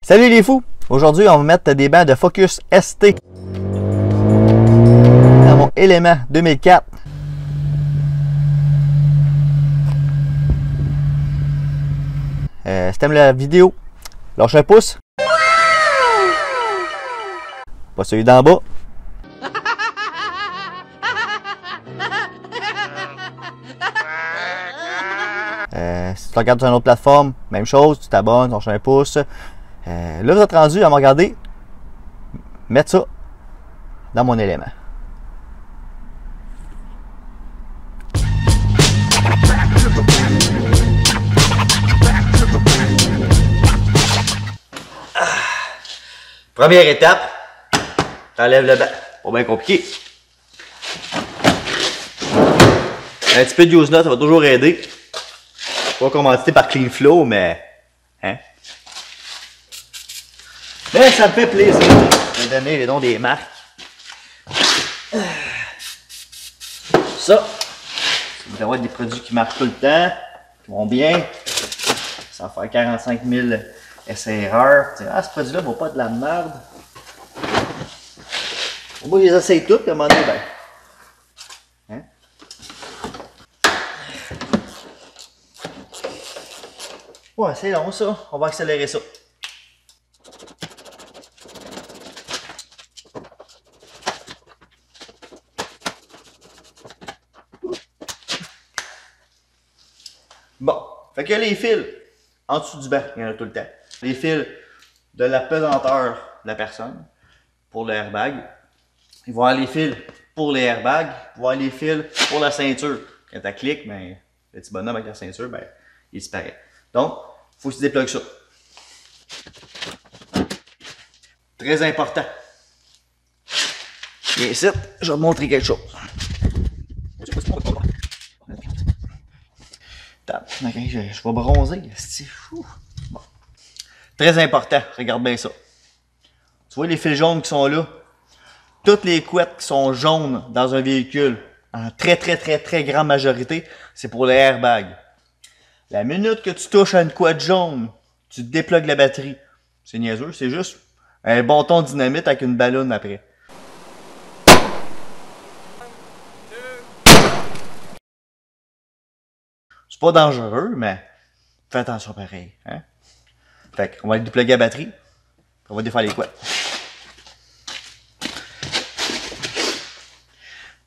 Salut les fous! Aujourd'hui, on va mettre des bancs de Focus ST dans mon élément 2004. Si t'aimes la vidéo, lâche un pouce. Pas celui d'en bas. Si tu regardes sur une autre plateforme, même chose, tu t'abonnes, lâche un pouce. Là, vous êtes rendu à me regarder mettre ça dans mon élément. Première étape, t'enlèves le banc. Pas bien compliqué. Un petit peu de use nut, ça va toujours aider. Pas commandité par CleanFlow, mais hein? Mais ça me fait plaisir de donner les noms des marques. Ça, vous avoir des produits qui marchent tout le temps, qui vont bien. Ça va faire 45 000 essais-erreurs. Ah, ce produit-là vaut pas de la merde. Au bout, je les essaye toutes, puis à un moment donné, ben. Hein? Ouais, c'est long ça. On va accélérer ça. Bon, fait que les fils en dessous du banc, il y en a tout le temps. Les fils de la pesanteur de la personne pour le airbag. Il va y avoir les fils pour les airbags. Il va y avoir les fils pour la ceinture. Quand tu cliques, ben, le petit bonhomme avec la ceinture, ben, il disparaît. Donc, il faut que tu déplugues ça. Très important. Et ici, je vais te montrer quelque chose. Je vais bronzer. C'est fou. Bon. Très important, regarde bien ça. Tu vois les fils jaunes qui sont là? Toutes les couettes qui sont jaunes dans un véhicule, en très grande majorité, c'est pour les airbags. La minute que tu touches à une couette jaune, tu déplugues la batterie. C'est niaiseux, c'est juste un bâton de dynamite avec une ballonne après. C'est pas dangereux, mais fais attention pareil. Hein? Fait qu'on va dépluguer la batterie, on va défaire les couettes.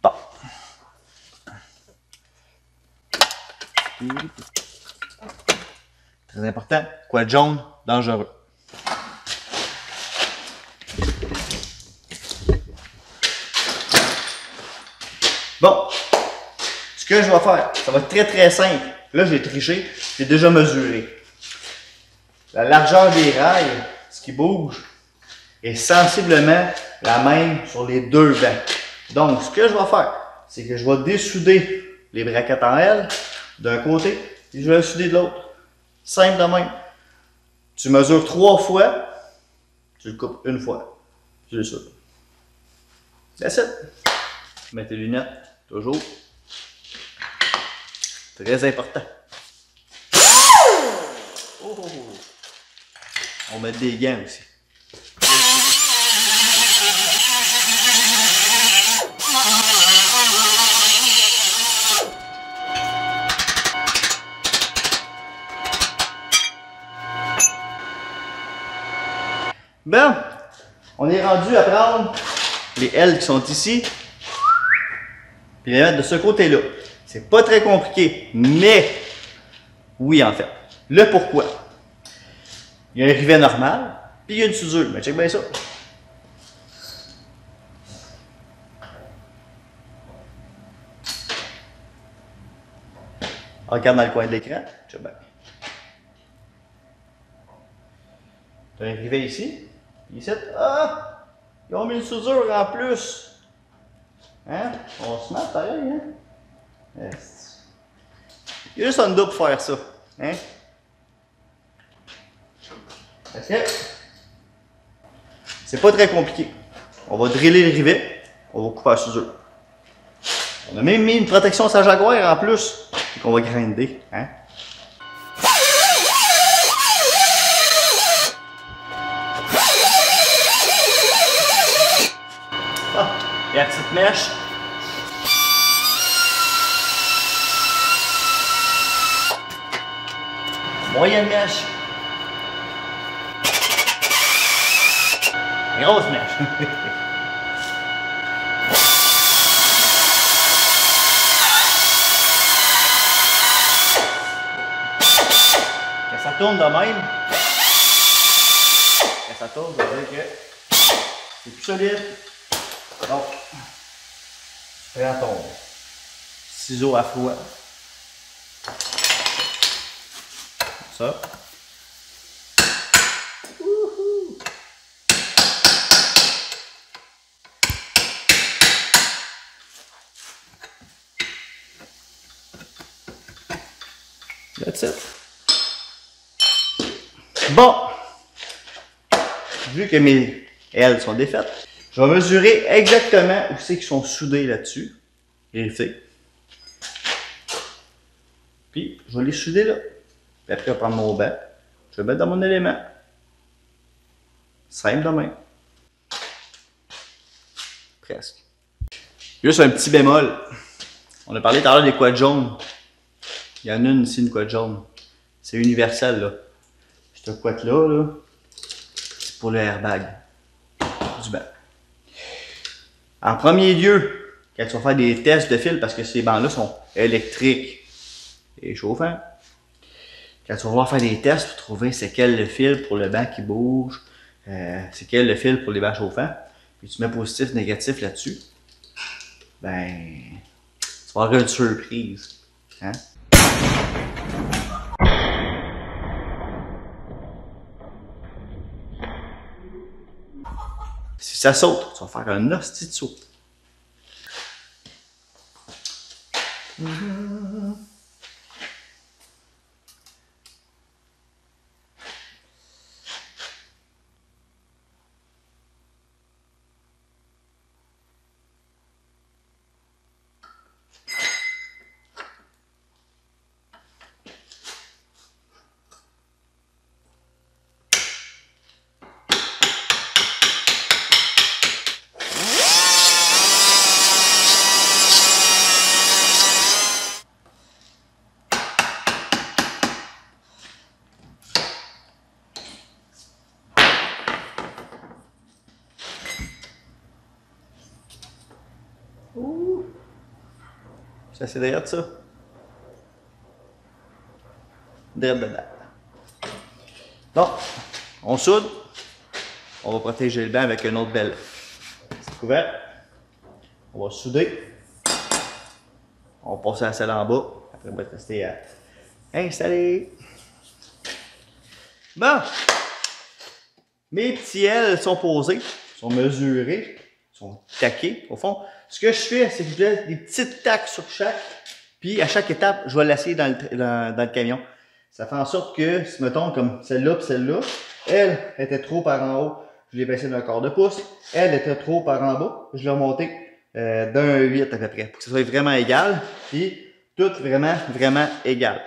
Bon. Très important, couette jaune, dangereux. Bon, ce que je vais faire, ça va être très simple. Là, j'ai triché, j'ai déjà mesuré. La largeur des rails, ce qui bouge, est sensiblement la même sur les deux bancs. Donc, ce que je vais faire, c'est que je vais dessouder les braquettes en L d'un côté et je vais les souder de l'autre. Simple de même. Tu mesures 3 fois, tu le coupes une fois. Tu le soudes. That's it. Mets tes lunettes, toujours. Très important. Oh. On met des gants aussi. Bon, on est rendu à prendre les L qui sont ici, puis les mettre de ce côté-là. C'est pas très compliqué, mais oui en fait. Le pourquoi. Il y a un rivet normal, puis il y a une soudure. Mais check bien ça. Regarde dans le coin de l'écran. Check bien. Tu as un rivet ici. Ici. Ah! Ils ont mis une soudure en plus. Hein? On se met pareil, hein? Il y a juste un dos pour faire ça. Hein? Parce que c'est pas très compliqué. On va driller le rivet, on va couper la soudure. On a même mis une protection sa Jaguar en plus. Qu'on va grinder. Hein? La petite mèche. Moyenne mèche. Grosse mèche. Quand ça tourne de même, quand ça tourne, ça veut dire que c'est plus solide. Donc, tu prends ton ciseau à froid. Ça. That's it. Bon, vu que mes ailes sont défaites, je vais mesurer exactement où c'est qu'ils sont soudés là-dessus. Vérifier. Puis, je vais les souder là. Puis après, je vais prendre mon banc. Je vais le mettre dans mon élément. Simple de même. Presque. Juste un petit bémol. On a parlé tout à l'heure des quads jaunes. Il y en a une ici, une quad jaune. C'est universel, là. Cette quad-là, là, c'est pour le airbag du banc. En premier lieu, quand tu vas faire des tests de fil, parce que ces bancs-là sont électriques et chauffants, quand tu vas vouloir faire des tests pour trouver c'est quel le fil pour le banc qui bouge, c'est quel le fil pour les bancs chauffants, puis tu mets positif, négatif là-dessus, ben, tu vas avoir une surprise. Hein? Si ça saute, tu vas faire un hostie de saut. C'est assez derrière ça. Derrière dedans. Donc, on soude. On va protéger le banc avec une autre belle couverte. On va souder. On va passer la selle en bas. Après, on va rester à installer. Bon! Mes petits ailes sont posés, sont mesurés, sont taqués. Au fond, ce que je fais, c'est que je laisse des petites taques sur chaque. Puis, à chaque étape, je vais l'essayer dans le camion. Ça fait en sorte que, si mettons, comme celle-là et celle-là, elle était trop par en haut, je l'ai baissé d'un quart de pouce. Elle était trop par en bas, je l'ai remonté d'un 8 à peu près, pour que ce soit vraiment égal. Puis, tout vraiment, vraiment égal.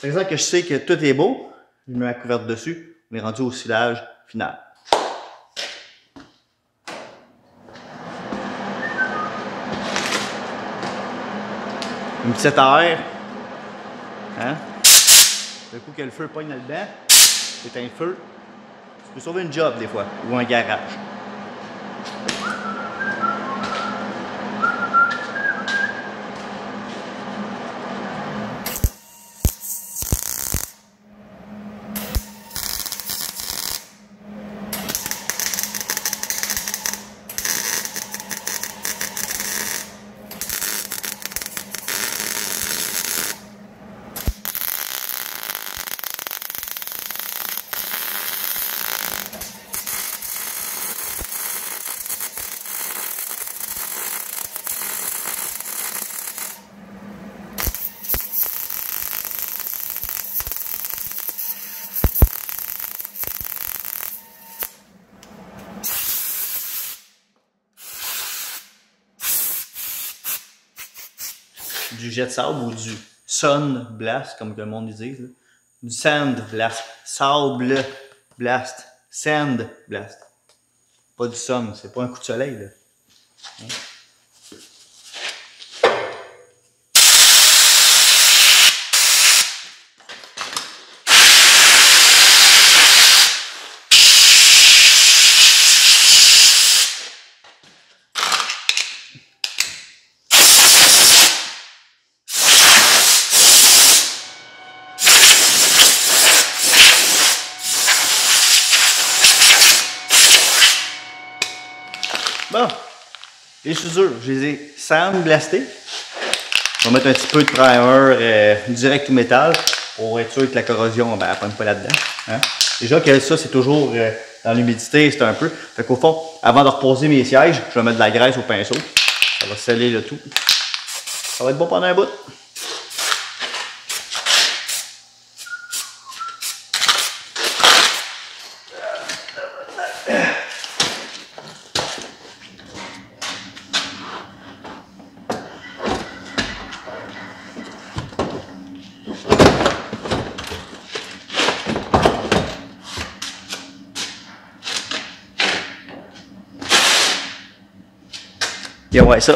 C'est ça que je sais que tout est beau. Je mets la couverte dessus. On est rendu au silage final. Une petite air. Hein? Le coup que le feu pogne dans le banc, c'est un feu. Tu peux sauver une job des fois, ou un garage. Du jet de sable ou du sun blast, comme le monde dit. Là. Du sand blast. Sable blast. Sand blast. Pas du sun, c'est pas un coup de soleil. Là. Bon, les soudures, je les ai sandblastées. Je vais mettre un petit peu de primer direct au métal pour être sûr que la corrosion ne prenne pas là-dedans. Hein? Déjà que ça, c'est toujours dans l'humidité, c'est un peu. Fait qu'au fond, avant de reposer mes sièges, je vais mettre de la graisse au pinceau. Ça va sceller le tout. Ça va être bon pendant un bout. Bien ouais ça.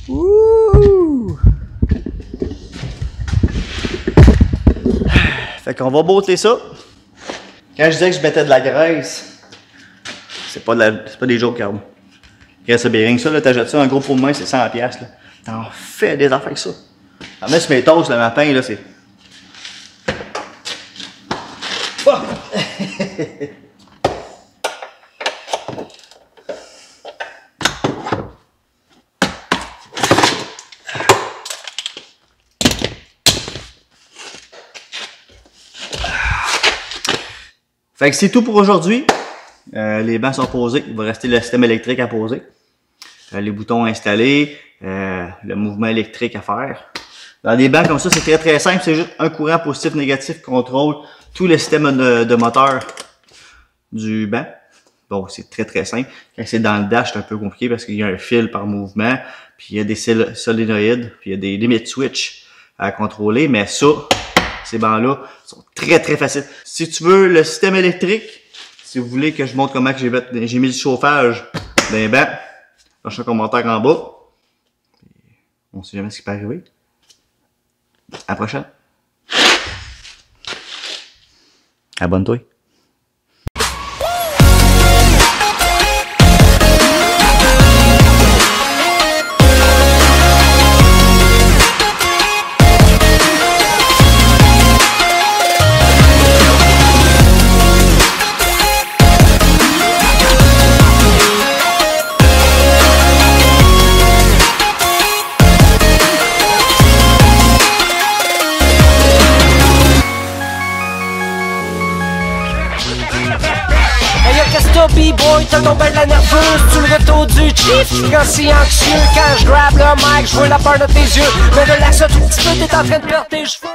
Ouh! Fait qu'on va botter ça. Quand je disais que je mettais de la graisse, c'est pas des jokes, Carl. Graisse à bearing, ça, là, t'achètes ça, un gros pot de main, c'est 100$. Là. T'en fais des affaires avec ça. T'en mets sur mes toasts le matin, là, c'est. Oh! Fait que c'est tout pour aujourd'hui. Les bancs sont posés. Il va rester le système électrique à poser. Les boutons installés. Le mouvement électrique à faire. Dans des bancs comme ça, c'est très simple. C'est juste un courant positif-négatif qui contrôle tout le système de moteur du banc. Bon, c'est très simple. Quand c'est dans le dash, c'est un peu compliqué parce qu'il y a un fil par mouvement. Puis il y a des solénoïdes. Puis il y a des limit switch à contrôler. Mais ça, ces bancs-là sont très faciles. Si tu veux le système électrique, si vous voulez que je montre comment j'ai mis du chauffage dans les bancs, lâche un commentaire en bas. On sait jamais ce qui peut arriver. À la prochaine. Abonne-toi. B-boy, t'as tombé de la nerveuse, tu le retour du chief. Quand si anxieux, quand je grab le mic, je vois la peur de tes yeux. Mais relaxe un tout petit peu, t'es en train de perdre tes cheveux.